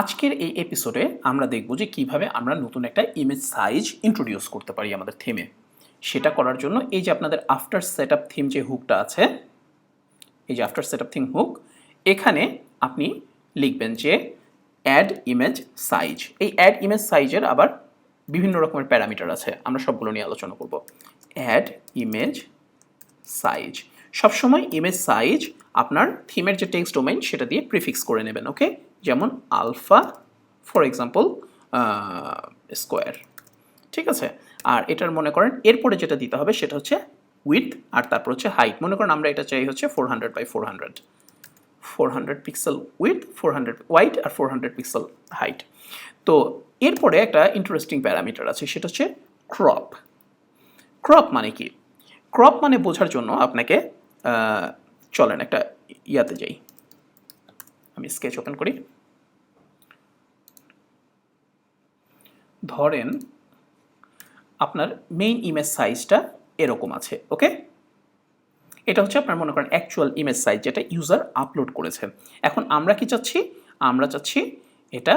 আজকের এই এপিসোডে আমরা দেখব যে কিভাবে আমরা নতুন একটা ইমেজ সাইজ ইন্ট্রোডিউস করতে পারি আমাদের থিমে। সেটা করার জন্য এই যে আপনাদের আফটার সেটআপ থিম যে হুকটা আছে, এই যে আফটার সেটআপ থিম হুক, এখানে আপনি লিখবেন যে অ্যাড ইমেজ সাইজ। এই অ্যাড ইমেজ সাইজের আবার বিভিন্ন রকমের প্যারামিটার আছে, আমরা সবগুলো নিয়ে আলোচনা করব। অ্যাড ইমেজ সাইজ, সবসময় ইমেজ সাইজ আপনার থিমের যে টেক্সট ডোমেইন সেটা দিয়ে প্রিফিক্স করে নেবেন, ওকে? যেমন আলফা ফর এক্সাম্পল স্কোয়ার, ঠিক আছে? আর এটার মনে করেন এরপরে যেটা দিতে হবে সেটা হচ্ছে উইথ, আর তারপর হচ্ছে হাইট। মনে করেন আমরা এটা চাই হচ্ছে 400 বাই 400, 400 পিক্সেল উইথ, 400 ওয়াইড আর 400 পিক্সেল হাইট। তো এরপরে একটা ইন্টারেস্টিং প্যারামিটার আছে, সেটা হচ্ছে ক্রপ। ক্রপ মানে কি? ক্রপ মানে বোঝার জন্য আপনাকে চলেন একটা ইয়াতে যাই, আমি স্কেচ ওপেন করি। ধরেন আপনার মেইন ইমেজ সাইজটা এরকম আছে, ওকে? এটা হচ্ছে আপনার মনে করেন অ্যাকচুয়াল ইমেজ সাইজ যেটা ইউজার আপলোড করেছে। এখন আমরা কি চাচ্ছি? আমরা চাচ্ছি এটা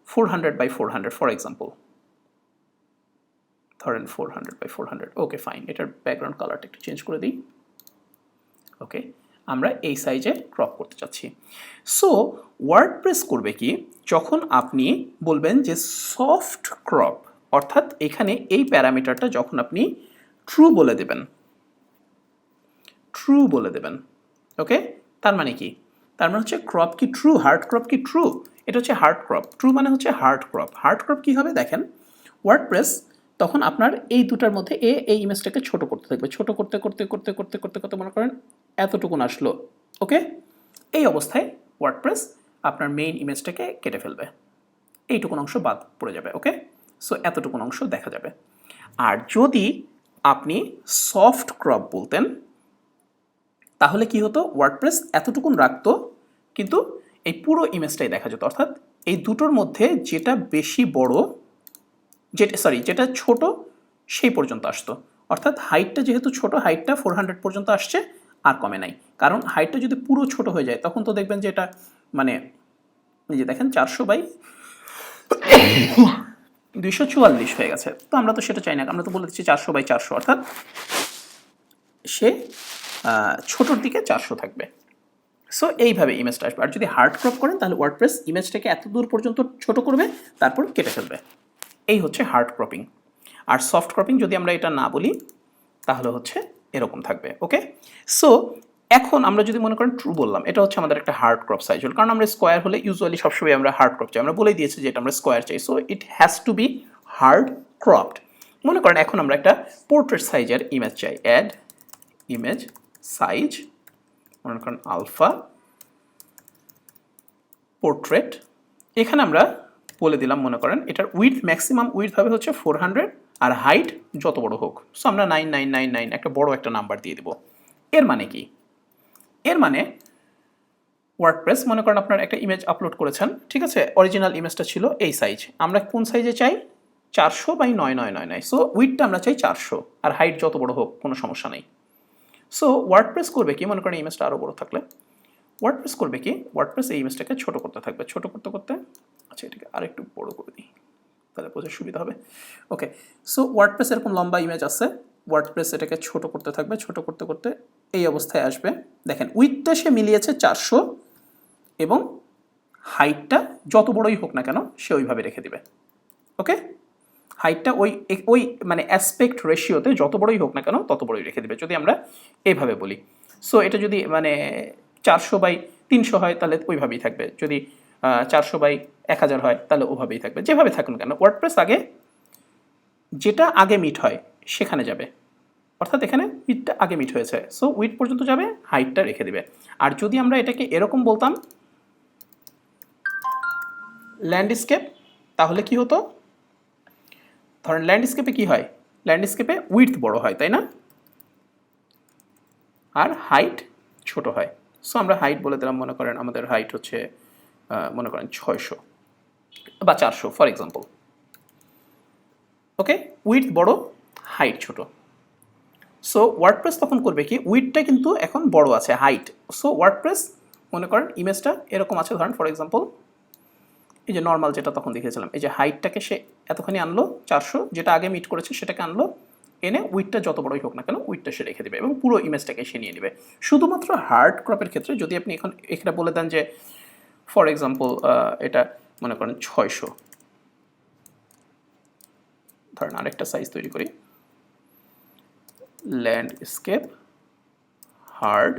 400 বাই 400 ফর এক্সাম্পল, ধরেন 400 বাই 400, ওকে ফাইন। এটার ব্যাকগ্রাউন্ড কালারটা একটু চেঞ্জ করে দিই, ওকে? আমরা এই সাইজে ক্রপ করতে চাচ্ছি। সো ওয়ার্ডপ্রেস করবে কি, যখন আপনি বলবেন যে সফট ক্রপ, অর্থাৎ এখানে এই প্যারামিটারটা যখন আপনি ট্রু বলে দেবেন, ট্রু বলে দেবেন, ওকে? তার মানে কি? তার মানে হচ্ছে ক্রপ কি ট্রু, হার্ড ক্রপ কি ট্রু? এটা হচ্ছে হার্ড ক্রপ, ট্রু মানে হচ্ছে হার্ড ক্রপ। হার্ড ক্রপ কী হবে দেখেন, ওয়ার্ডপ্রেস তখন আপনার এই দুটার মধ্যে এই ইমেজটাকে ছোট করতে থাকবে, ছোট করতে করতে করতে করতে করতে করতে মনে করেন এতটুকুন আসলো, ওকে? এই অবস্থায় ওয়ার্ডপ্রেস আপনার মেইন ইমেজটাকে কেটে ফেলবে, এইটুকুন অংশ বাদ পড়ে যাবে, ওকে? সো এতটুকুন অংশ দেখা যাবে। আর যদি আপনি সফট ক্রপ বলতেন তাহলে কি হতো, ওয়ার্ডপ্রেস এতটুকুন রাখতো কিন্তু এই পুরো ইমেজটাই দেখা যেত, অর্থাৎ এই দুটোর মধ্যে যেটা বেশি বড়, যেটা ছোট সেই পর্যন্ত আসতো। অর্থাৎ হাইটটা যেহেতু ছোট, হাইটটা 400 পর্যন্ত আসছে, আর কমে নাই। কারণ হাইটটা যদি পুরো ছোট হয়ে যায় তখন তো দেখবেন যে এটা মানে এই যে দেখেন 400 বাই 244 হয়ে গেছে। তো আমরা তো সেটা চাই না, আমরা তো বলে দিচ্ছি 400 বাই 400, অর্থাৎ সে ছোটোর দিকে 400 থাকবে। সো এইভাবে ইমেজটা আসবে। আর যদি হার্ড ক্রপ করেন তাহলে ওয়ার্ডপ্রেস ইমেজটাকে এত দূর পর্যন্ত ছোট করবে, তারপর কেটে ফেলবে। এই হচ্ছে হার্ড ক্রপিং। আর সফট ক্রপিং যদি আমরা এটা না বলি তাহলে হচ্ছে এরকম থাকবে, ওকে? সো এখন আমরা যদি মনে করেন ট্রু বললাম, এটা হচ্ছে আমাদের একটা হার্ড ক্রপ সাইজ হল, কারণ আমরা স্কোয়ার হলে ইউজুয়ালি সবসময় আমরা হার্ড ক্রপ চাই, আমরা বলেই দিয়েছি যে এটা আমরা স্কোয়ার চাই। So it has to be hard cropped. মনে করেন এখন আমরা একটা পোর্ট্রেট সাইজের ইমেজ চাই, অ্যাড ইমেজ সাইজ, মনে করেন আলফা পোর্ট্রেট। এখানে আমরা বলে দিলাম মনে করেন এটার উইথ, ম্যাক্সিমাম উইথ হবে হচ্ছে 400, আর হাইট যত বড় হোক। সো আমরা 9999 একটা বড় একটা নাম্বার দিয়ে দেব। এর মানে কি? এর মানে ওয়ার্ডপ্রেস মনে করেন আপনার একটা ইমেজ আপলোড করেছেন, ঠিক আছে? অরিজিনাল ইমেজটা ছিল এই সাইজ, আমরা কোন সাইজে চাই? 400 বাই 9999। সো উইথটা আমরা চাই 400, আর হাইট যত বড় হোক কোনো সমস্যা নেই। সো ওয়ার্ডপ্রেস করবে কি, মনে করেন ইমেজটা আরও বড় থাকলে ওয়ার্ডপ্রেস করবে কি, ওয়ার্ডপ্রেস এই ইমেজটাকে ছোট করতে থাকবে, ছোট করতে করতে, আচ্ছা এটাকে আরেকটু বড় করে দিই তাহলে বোঝার সুবিধা হবে, ওকে? সো ওয়ার্ডপ্রেস এরকম লম্বা ইমেজ আছে, ওয়ার্ডপ্রেস এটাকে ছোট করতে থাকবে, ছোট করতে করতে এই অবস্থায় আসবে। দেখেন উইথটা সে মিলিয়েছে 400, এবং হাইটটা যত বড়ই হোক না কেন সে ওইভাবে রেখে দিবে, ওকে? হাইটটা ওই মানে অ্যাসপেক্ট রেশিওতে যত বড়ই হোক না কেন তত বড়ই রেখে দেবে, যদি আমরা এইভাবে বলি। সো এটা যদি মানে 400 বাই 300 হয় তাহলে ওইভাবেই থাকবে, যদি 400 বাই 1000 হয় তাহলে ওভাবেই থাকবে, যেভাবে থাকুন কেন। ওয়ার্ডপ্রেস আগে যেটা আগে মিট হয় সেখানে যাবে, অর্থাৎ এখানে উইথটা আগে মিট হয়েছে, সো উইথ পর্যন্ত যাবে, হাইটটা রেখে দিবে। আর যদি আমরা এটাকে এরকম বলতাম ল্যান্ডস্কেপ, তাহলে কি হতো? ধরেন ল্যান্ডস্কেপে কি হয়, ল্যান্ডস্কেপে উইথ বড় হয়, তাই না? আর হাইট ছোট হয়। সো আমরা হাইট বলে দিলাম, মনে করেন আমাদের হাইট হচ্ছে মনে করেন 600 বা 400 ফর এক্সাম্পল, ওকে? উইথ বড়, হাইট ছোট। সো ওয়ার্ডপ্রেস তখন করবে কি, উইথটা কিন্তু এখন বড় আছে, হাইট। সো ওয়ার্ডপ্রেস মনে করেন ইমেজটা এরকম আছে, ধরেন ফর এক্সাম্পল এই যে নর্মাল যেটা তখন দেখেছিলাম, এই যে হাইটটাকে সে এতখানি আনলো 400, যেটা আগে মিট করেছে সেটাকে আনলো, এনে উইডটা যত বড়ই হোক না কেন উইডটা সে রেখে দেবে এবং পুরো ইমেজটাকে সে নিয়ে নেবে। শুধুমাত্র হার্ড ক্রপের ক্ষেত্রে যদি আপনি এখানে বলে দেন যে ফর এক্সাম্পল এটা মনে করেন 600, ধরেন আরেকটা সাইজ তৈরি করি, ল্যান্ডস্কেপ হার্ড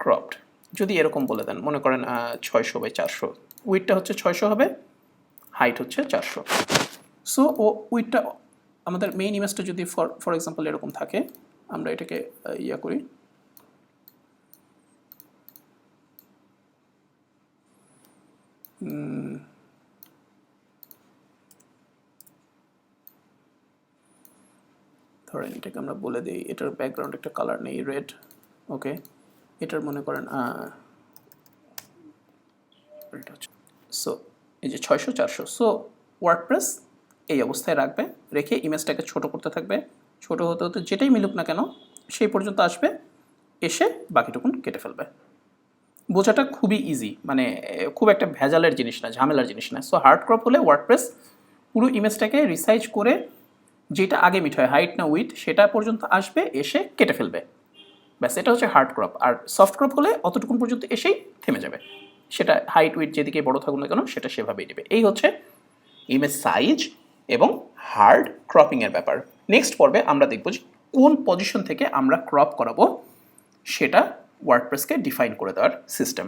ক্রপড, যদি এরকম বলে দেন মনে করেন 600/400, উইডটা হচ্ছে 600 হবে, হাইট হচ্ছে 400। সো ও উইডটা আমাদের মেইন ইমেজটা যদি ফর এক্সাম্পল এরকম থাকে, আমরা এটাকে ইয়া করি, ধরেন এটাকে আমরা বলে দিই, এটার ব্যাকগ্রাউন্ড একটা কালার নেই, রেড, ওকে। এটার মনে করেন সো এই যে 600/400, সো ওয়ার্ডপ্রেস এই অবস্থায় রাখবে, রেখে ইমেজটাকে ছোট করতে থাকবে, ছোট হতে হতে যেটাই মিলুক না কেন সেই পর্যন্ত আসবে, এসে বাকিটুকুন কেটে ফেলবে। বোঝাটা খুবই ইজি, মানে খুব একটা ভেজালের জিনিস না, ঝামেলার জিনিস না। সো হার্ড ক্রপ হলে ওয়ার্ডপ্রেস পুরো ইমেজটাকে রিসাইজ করে যেটা আগে মিট হয় হাইট না উইথ সেটা পর্যন্ত আসবে, এসে কেটে ফেলবে, ব্যাস এটা হচ্ছে হার্ড ক্রপ। আর সফট ক্রপ হলে অতটুকুন পর্যন্ত এসেই থেমে যাবে, সেটা হাইট উইথ যেদিকে বড় থাকুক না কেন সেটা সেভাবেই নেবে। এই হচ্ছে ইমেজ সাইজ এবং হার্ড ক্রপিংয়ের ব্যাপার। নেক্সট পর্বে আমরা দেখব যে কোন পজিশন থেকে আমরা ক্রপ করাবো সেটা ওয়ার্ডপ্রেসকে ডিফাইন করে দেওয়ার সিস্টেম।